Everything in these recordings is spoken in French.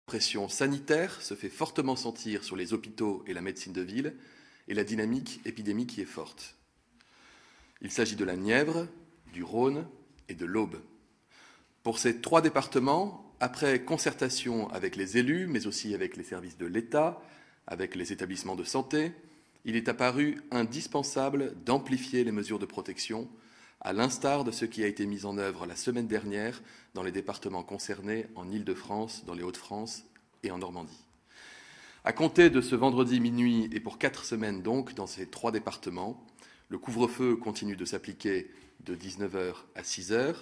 pression sanitaire se fait fortement sentir sur les hôpitaux et la médecine de ville, et la dynamique épidémique y est forte. Il s'agit de la Nièvre, du Rhône et de l'Aube. Pour ces 3 départements, après concertation avec les élus, mais aussi avec les services de l'État, avec les établissements de santé, il est apparu indispensable d'amplifier les mesures de protection, à l'instar de ce qui a été mis en œuvre la semaine dernière dans les départements concernés en Île-de-France, dans les Hauts-de-France et en Normandie. À compter de ce vendredi minuit et pour 4 semaines donc, dans ces 3 départements, le couvre-feu continue de s'appliquer de 19h à 6h.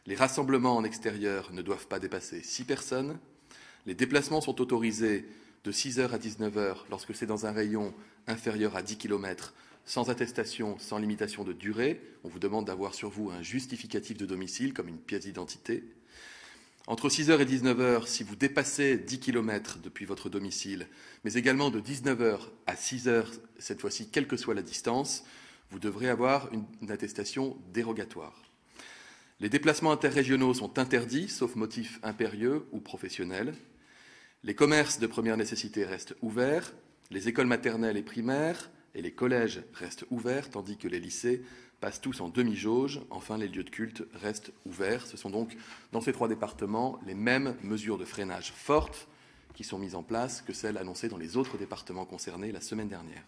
Les rassemblements en extérieur ne doivent pas dépasser 6 personnes. Les déplacements sont autorisés de 6h à 19h lorsque c'est dans un rayon inférieur à 10 km, sans attestation, sans limitation de durée. On vous demande d'avoir sur vous un justificatif de domicile, comme une pièce d'identité. Entre 6h et 19h, si vous dépassez 10 km depuis votre domicile, mais également de 19h à 6h, cette fois-ci, quelle que soit la distance, vous devrez avoir une attestation dérogatoire. Les déplacements interrégionaux sont interdits, sauf motif impérieux ou professionnel. Les commerces de première nécessité restent ouverts, les écoles maternelles et primaires et les collèges restent ouverts, tandis que les lycées passent tous en demi-jauge. Enfin, les lieux de culte restent ouverts. Ce sont donc, dans ces 3 départements, les mêmes mesures de freinage fortes qui sont mises en place que celles annoncées dans les autres départements concernés la semaine dernière.